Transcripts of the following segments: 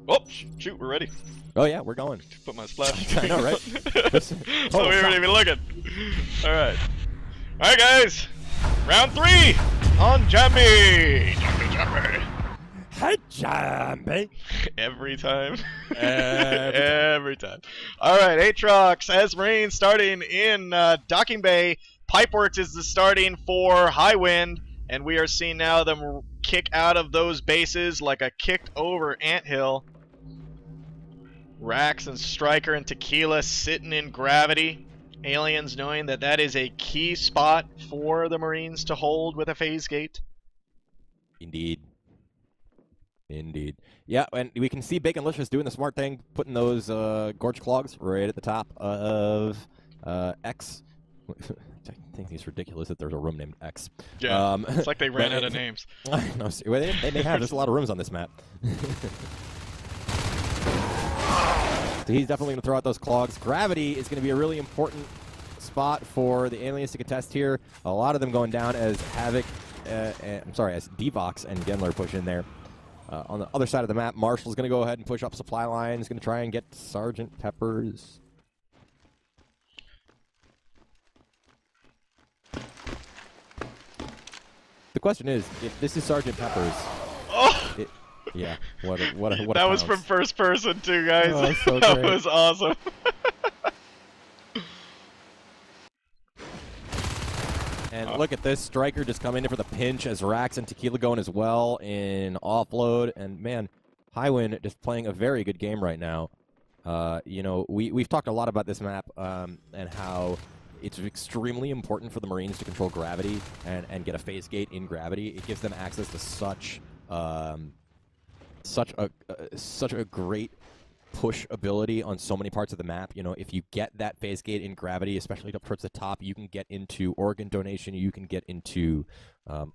Oh, shoot, we're ready. Oh yeah, we're going. Put my splash. I know, right? So we weren't even looking. Alright. Alright, guys. Round 3 on Jambi. Jambi. Hey, Jambi. Every time. Every time. Alright, AtroX as Marines starting in Docking Bay. Pipeworks is the starting for Highwind. And we are seeing now them kick out of those bases like a kicked over anthill. Rax and Striker and Tequila sitting in gravity. Aliens knowing that that is a key spot for the Marines to hold with a phase gate. Indeed. Indeed. Yeah, and we can see Baconlicious doing the smart thing, putting those Gorge Clogs right at the top of X. I think it's ridiculous that there's a room named X. Yeah, it's like they ran out of names. No, they may have. There's a lot of rooms on this map. So he's definitely going to throw out those clogs. Gravity is going to be a really important spot for the aliens to contest here. A lot of them going down as Havoc, as Devox and Gendler push in there. On the other side of the map, Marshall's going to go ahead and push up supply lines. Going to try and get Sergeant Peppers. The question is, if this is Sergeant Peppers, yeah, what a that was from first person too, guys. Oh, so that great. was awesome. And look at this, Striker just coming in for the pinch as Rax and Tequila going as well in offload. And man, Highwind just playing a very good game right now. You know, we've talked a lot about this map and how it's extremely important for the Marines to control gravity and get a phase gate in gravity. It gives them access to such a great push ability on so many parts of the map. You know, if you get that phase gate in gravity, especially up towards the top, you can get into organ donation, you can get into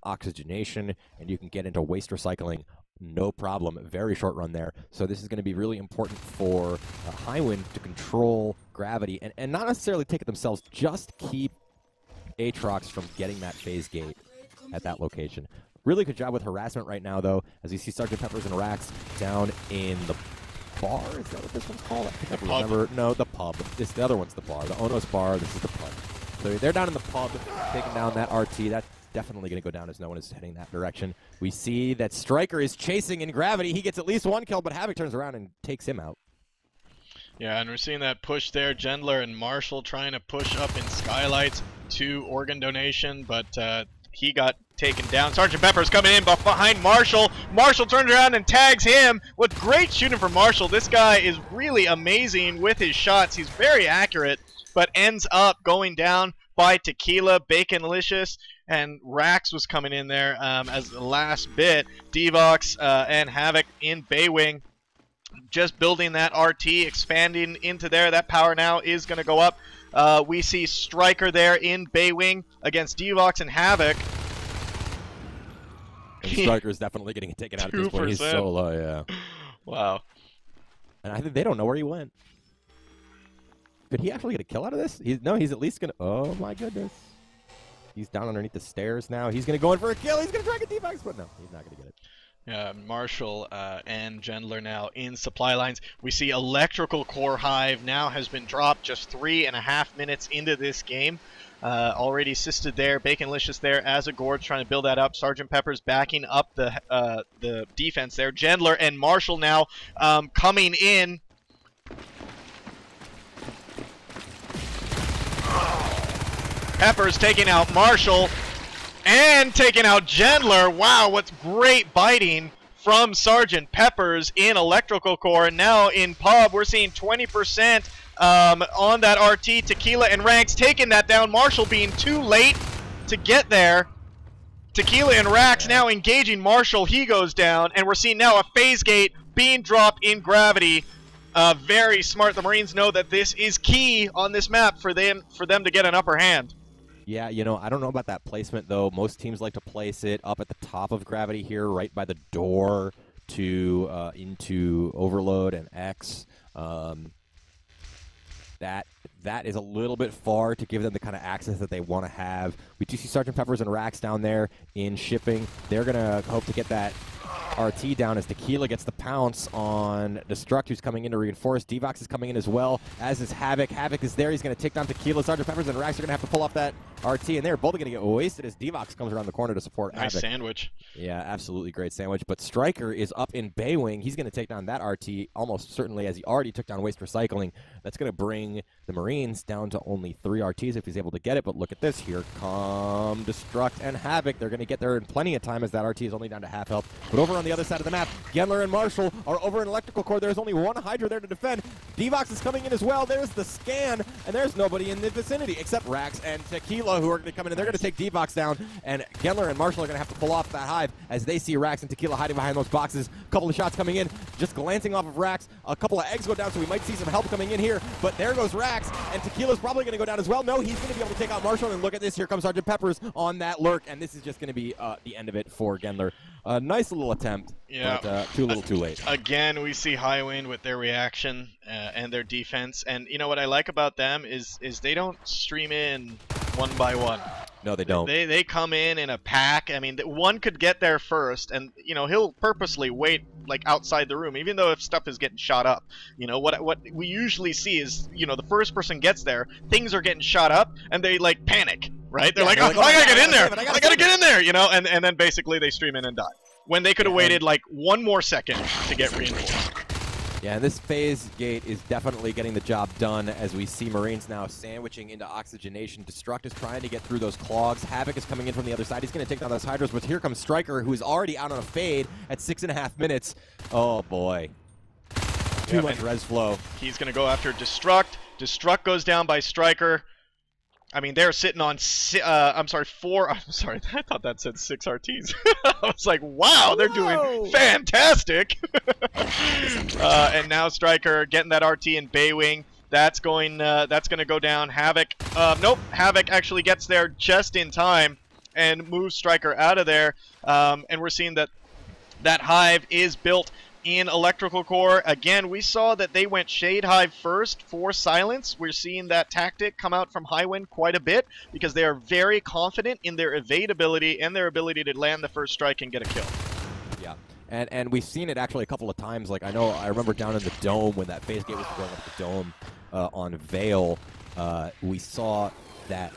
oxygenation, and you can get into waste recycling. No problem. Very short run there. So this is going to be really important for Highwind to control gravity and not necessarily take it themselves, just keep AtroX from getting that phase gate at that location. Really good job with harassment right now, though, as you see Sergeant Peppers and Rax down in the bar. Is that what this one's called? I can't remember. No, the pub. The other one's the bar. The Ono's bar. This is the pub. So they're down in the pub, taking down that RT. That's definitely going to go down as no one is heading that direction. We see that Striker is chasing in gravity. He gets at least one kill, but Havoc turns around and takes him out. Yeah, and we're seeing that push there. Gendler and Marshall trying to push up in skylights to organ donation, but he got taken down. Sergeant Pepper's coming in behind Marshall. Marshall turns around and tags him. With great shooting from Marshall. This guy is really amazing with his shots. He's very accurate, but ends up going down by Tequila, Baconlicious, and Rax was coming in there as the last bit. Devox and Havoc in Baywing. Just building that RT, expanding into there. That power now is going to go up. We see Striker there in Baywing against Devox and Havoc. And Striker is definitely getting taken out at this point. He's so low, yeah. Wow. And I think they don't know where he went. Could he actually get a kill out of this? No, he's at least going to... Oh, my goodness. He's down underneath the stairs now. He's going to go in for a kill. He's going to try to get Devox, but no, he's not going to get it. Yeah, Marshall and Gendler now in supply lines. We see Electrical Core Hive now has been dropped just 3.5 minutes into this game. Already assisted there. Baconlicious there as a Gorge trying to build that up. Sergeant Pepper's backing up the defense there. Gendler and Marshall now coming in. Pepper's taking out Marshall and taking out Gendler. Wow, what's great biting from Sergeant Peppers in Electrical Core. And now in Pub, we're seeing 20% on that RT. Tequila and Rax taking that down. Marshall being too late to get there. Tequila and Rax now engaging Marshall. He goes down. And we're seeing now a phase gate being dropped in gravity. Very smart. The Marines know that this is key on this map for them to get an upper hand. Yeah, you know, I don't know about that placement, though. Most teams like to place it up at the top of gravity here, right by the door to into Overload and X. That is a little bit far to give them the kind of access that they want to have. We do see Sergeant Peppers and Rax down there in shipping. They're going to hope to get that RT down as Tequila gets the pounce on Destruct, who's coming in to reinforce. Devox is coming in as well, as is Havoc. Havoc is there. He's going to take down Tequila. Sgt. Peppers and Rax are going to have to pull off that RT, and they're both going to get wasted as Devox comes around the corner to support Nice Havoc. sandwich. Yeah, absolutely great sandwich. But Striker is up in Baywing. He's going to take down that RT almost certainly, as he already took down Waste Recycling. That's going to bring the Marines down to only 3 RTs if he's able to get it. But look at this. Here come Destruct and Havoc. They're going to get there in plenty of time as that RT is only down to half health. But over on the other side of the map, Gendler and Marshall are over in Electrical Core. There's only one Hydra there to defend. Devox is coming in as well. There's the scan, and there's nobody in the vicinity except Rax and Tequila, who are going to come in, and they're going to take Devox down. And Gendler and Marshall are going to have to pull off that hive as they see Rax and Tequila hiding behind those boxes. A couple of shots coming in, just glancing off of Rax. A couple of eggs go down, so we might see some help coming in here. But there goes Rax, and Tequila's probably going to go down as well. No, he's going to be able to take out Marshall, and look at this. Here comes Sgt. Peppers on that lurk, and this is just going to be the end of it for Gendler. A nice little attempt, but too little too late. Again, we see Highwind with their reaction and their defense. And you know what I like about them is they don't stream in one by one. No, they don't. They come in a pack. I mean, one could get there first, and you know he'll purposely wait like outside the room, even though if stuff is getting shot up. You know what we usually see is the first person gets there, things are getting shot up, and they like panic, right? They're like, oh, I gotta get in there, I gotta get in there, and then basically they stream in and die when they could have waited like one more second to get reinforced. Yeah, and this phase gate is definitely getting the job done as we see Marines now sandwiching into oxygenation. Destruct is trying to get through those clogs. Havoc is coming in from the other side. He's going to take down those Hydras, but here comes Striker, who is already out on a fade at 6.5 minutes. Oh, boy. Too much res flow. He's going to go after Destruct. Destruct goes down by Striker. I mean, they're sitting on, four. I'm sorry, I thought that said 6 RTs. I was like, wow, they're doing fantastic. And now Striker getting that RT in Baywing. That's going to go down. Havoc. Nope, Havoc actually gets there just in time and moves Striker out of there. And we're seeing that hive is built in Electrical Core. Again, we saw that they went Shade Hive first for Silence. We're seeing that tactic come out from Highwind quite a bit because they are very confident in their evade ability and their ability to land the first strike and get a kill. Yeah, and we've seen it actually a couple of times. Like I remember down in the Dome when that phase gate was going up the Dome on Vale, we saw that.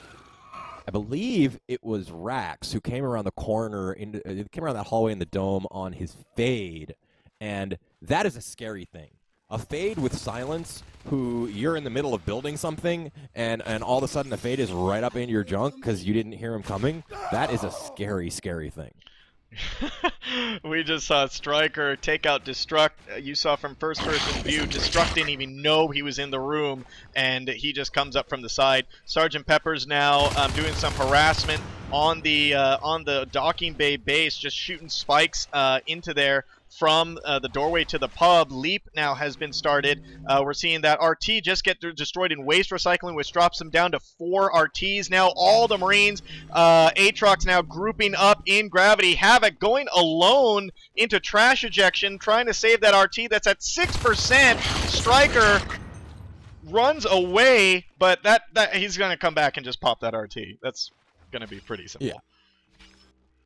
I believe it was Rax who came around the corner, came around that hallway in the Dome on his fade. And that is a scary thing. A fade with Silence, who you're in the middle of building something, and all of a sudden the fade is right up into your junk because you didn't hear him coming. That is a scary, scary thing. We just saw Striker take out Destruct. You saw from first-person view, Destruct didn't even know he was in the room, and he just comes up from the side. Sgt. Peppers now doing some harassment on the docking bay base, just shooting spikes into there from the doorway to the pub. Leap now has been started. We're seeing that RT just get destroyed in Waste Recycling, which drops them down to 4 RTs. Now all the Marines, AtroX now grouping up in Gravity. Havoc going alone into Trash Ejection, trying to save that RT that's at 6%. Striker runs away, but that he's going to come back and just pop that RT. That's going to be pretty simple. Yeah.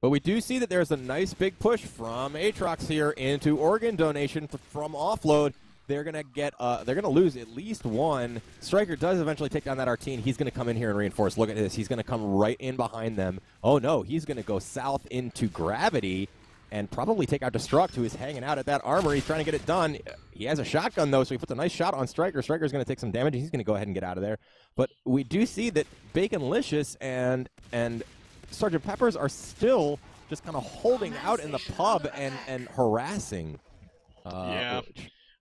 But we do see that there's a nice big push from AtroX here into organ donation from offload. They're gonna lose at least one. Striker does eventually take down that RT, and he's gonna come in here and reinforce. Look at this. He's gonna come right in behind them. Oh no, he's gonna go south into Gravity and probably take out Destruct, who is hanging out at that armory. He's trying to get it done. He has a shotgun though, so he puts a nice shot on Striker. Striker's gonna take some damage, and he's gonna go ahead and get out of there. But we do see that Baconlicious and Sgt. Peppers are still just kind of holding out in the pub and harassing. Yeah,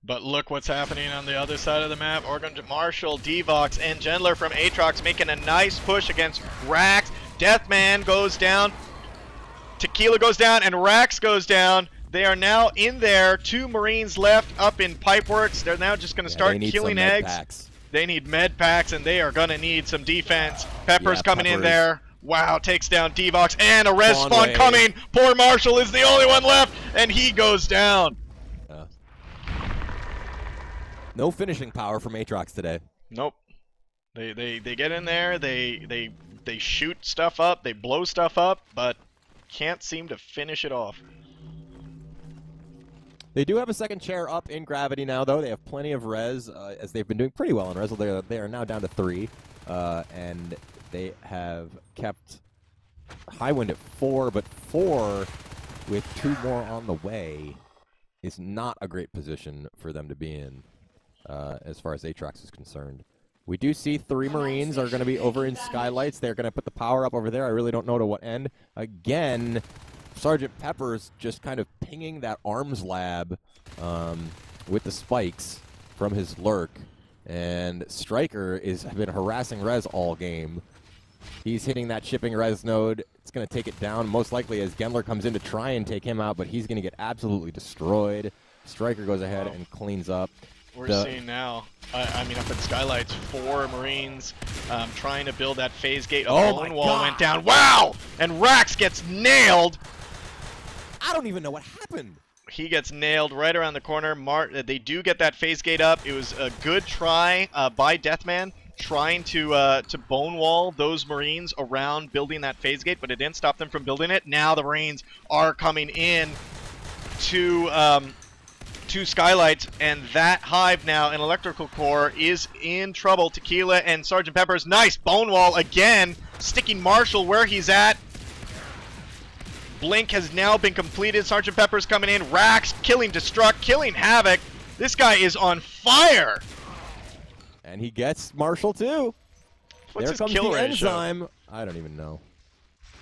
but look what's happening on the other side of the map. Marshall, Devox, and Gendler from AtroX making a nice push against Rax. Deathman goes down. Tequila goes down, and Rax goes down. They are now in there. 2 Marines left up in Pipeworks. They're now just going to start killing eggs. They need med packs, and they are going to need some defense. Peppers coming in there. Wow, takes down Devox, and a res spawn coming. Poor Marshall is the only one left, and he goes down. No finishing power from AtroX today. Nope. They get in there, they shoot stuff up, they blow stuff up, but can't seem to finish it off. They do have a second chair up in gravity now, though. They have plenty of res, as they've been doing pretty well in res. They are now down to 3, and they have kept Highwind at 4, but 4 with 2 more on the way is not a great position for them to be in, as far as AtroX is concerned. We do see 3 Marines are going to be over in Skylights. They're going to put the power up over there. I really don't know to what end. Again, Sergeant Pepper's just kind of pinging that arms lab with the spikes from his lurk. And Striker has been harassing res all game. He's hitting that shipping res node. It's going to take it down, most likely as Gendler comes in to try and take him out, but he's going to get absolutely destroyed. Striker goes ahead and cleans up. We're seeing now, I mean, up in Skylights, 4 Marines trying to build that phase gate. Oh Bone my wall God. went down. Wow! And Rax gets nailed. I don't even know what happened. He gets nailed right around the corner. They do get that phase gate up. It was a good try by Deathman, trying to bone wall those Marines around building that phase gate, but it didn't stop them from building it. Now the Marines are coming in to Skylights, and that hive now in Electrical Core is in trouble. Tequila and Sergeant Pepper's nice bone wall again, sticking Marshall where he's at. Blink has now been completed. Sergeant Pepper's coming in. Rax killing Destruct, killing Havoc. This guy is on fire. And he gets Marshall too. What's there his comes kill the ratio? enzyme. I don't even know.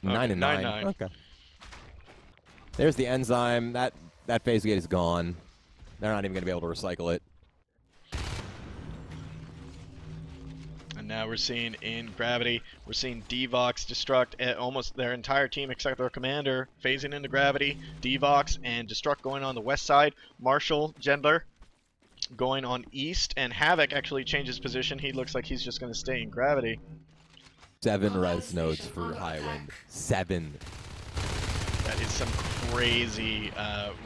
9 and 9. 9-9. Okay. There's the enzyme. That phase gate is gone. They're not even going to be able to recycle it. And now we're seeing in Gravity, we're seeing Devox Destruct, almost their entire team except their commander phasing into Gravity. Devox and Destruct going on the west side. Marshall, Gendler going on east, and Havoc actually changes position. He looks like he's just going to stay in Gravity. 7 res nodes for Highwind. 7. That is some crazy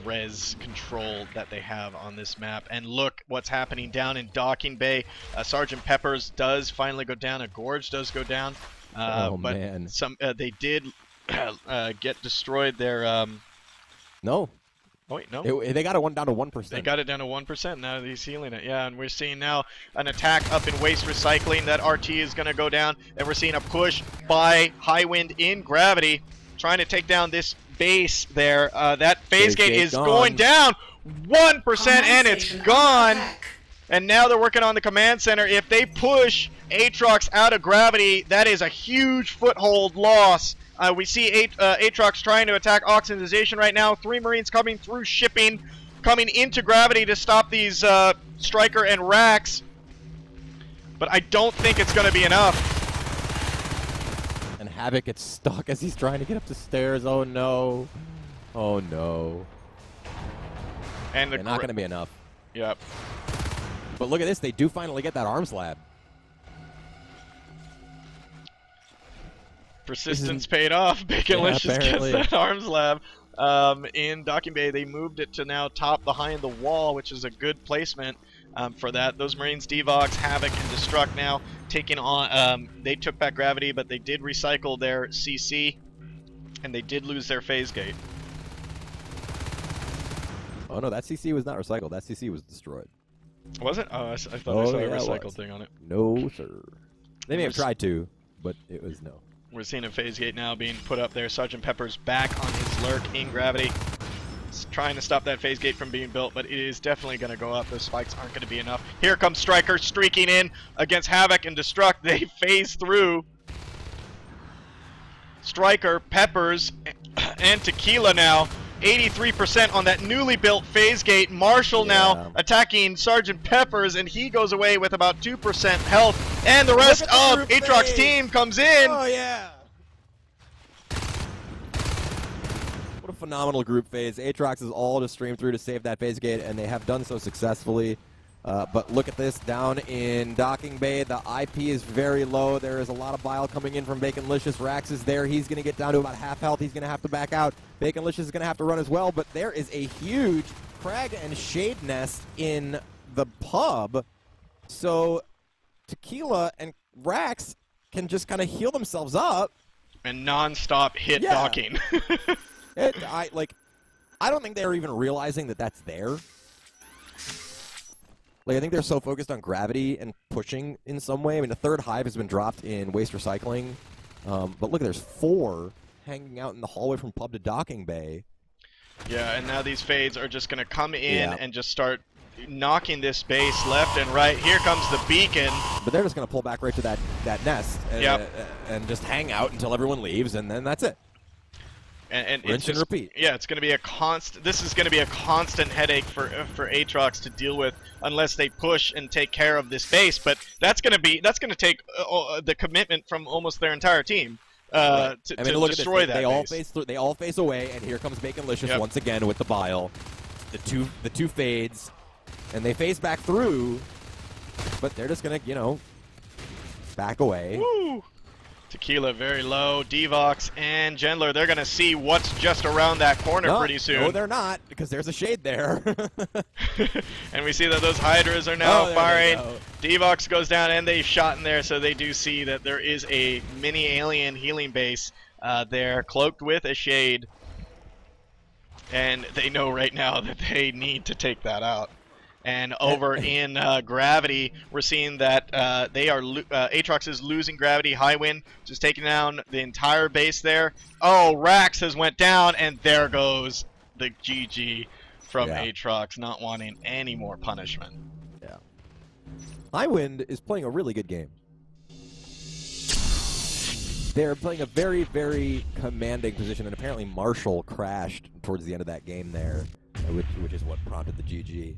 res control that they have on this map. And look what's happening down in Docking Bay. Sergeant Pepper's does finally go down. A Gorge does go down. Oh, but man. they did get destroyed. Their No. oh wait, no. They got it down to 1%. They got it down to 1%. Now he's healing it. Yeah, and we're seeing now an attack up in Waste Recycling. That RT is going to go down. And we're seeing a push by Highwind in Gravity, trying to take down this base there. That phase gate is going down 1%, and it's gone. And now they're working on the command center. If they push AtroX out of Gravity, that is a huge foothold loss. We see AtroX trying to attack oxidization right now. 3 Marines coming through shipping, coming into Gravity to stop these Striker and Rax. But I don't think it's going to be enough. And Havoc gets stuck as he's trying to get up the stairs. Oh no. Oh no. And They're not going to be enough. Yep. But look at this. They do finally get that arms lab. Persistence paid off. Baconlicious apparently. gets that arms lab. In Docking Bay, they moved it to now top behind the wall, which is a good placement for that. Those Marines, Devox, Havoc, and Destruct now taking on. They took back Gravity, but they did recycle their CC, and they did lose their phase gate. Oh no, that CC was not recycled. That CC was destroyed. Was it? Oh, I thought I saw a recycled thing on it. No, sir. They may have tried to, but it was no. We're seeing a phase gate now being put up there. Sergeant Pepper's back on his lurk in Gravity. He's trying to stop that phase gate from being built, but it is definitely going to go up. Those spikes aren't going to be enough. Here comes Striker streaking in against Havoc and Destruct. They phase through. Striker, Peppers, and Tequila now. 83% on that newly built phase gate. Marshall now attacking Sergeant Peppers, and he goes away with about 2% health. And the rest of AtroX's team comes in. Oh yeah! What a phenomenal group phase. AtroX is all to stream through to save that phase gate, and they have done so successfully. But look at this down in Docking Bay. The IP is very low. There is a lot of bile coming in from Baconlicious. Rax is there. He's going to get down to about half health. He's going to have to back out. Baconlicious is going to have to run as well. But there is a huge crag and shade nest in the pub. So Tequila and Rax can just kind of heal themselves up. And non-stop hit docking. I don't think they were even realizing that that's there. Like, I think they're so focused on gravity and pushing in some way. I mean, the third hive has been dropped in waste recycling. But look, there's 4 hanging out in the hallway from pub to docking bay. Yeah, and now these fades are just going to come in and just start knocking this base left and right. Here comes the beacon. But they're just going to pull back right to that nest and just hang out until everyone leaves, and then that's it. And rinse and repeat. Yeah, it's going to be a constant. This is going to be a constant headache for AtroX to deal with unless they push and take care of this base. But that's going to take the commitment from almost their entire team to destroy that. They all face away, and here comes Baconlicious once again with the bile. The two fades, and they phase back through, but they're just going to back away. Woo! Tequila very low. Devox and Gendler, they're going to see what's just around that corner pretty soon. No, they're not, because there's a shade there. And we see that those Hydras are now firing. Devox goes down, and they've shot in there, so they do see that there is a mini alien healing base there, cloaked with a shade. And they know right now that they need to take that out. And over in Gravity, we're seeing that AtroX is losing Gravity. Highwind just taking down the entire base there. Oh, Rax has went down, and there goes the GG from AtroX, not wanting any more punishment. Yeah. Highwind is playing a really good game. They're playing a very, very commanding position, and apparently Marshall crashed towards the end of that game there, which is what prompted the GG.